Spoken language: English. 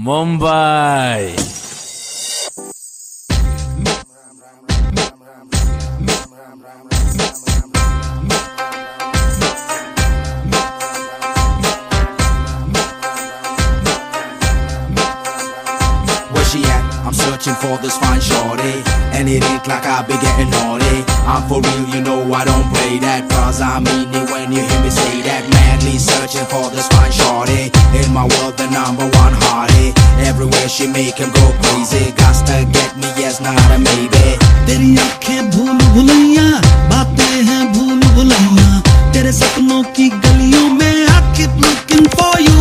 Mumbai. Where she at? I'm searching for this fine shorty, and it ain't like I be getting naughty. I'm for real, you know I don't play that, cause I mean it when you hear me say that. Madly searching for this fine shorty, in my world the number one hottie. Everywhere she make him go crazy, got to get me, yes, not a maybe. तेरी आंखें भूल भुलैया, बातें हैं भूल भुलैया, तेरे सपनों की गलियों में I keep looking for you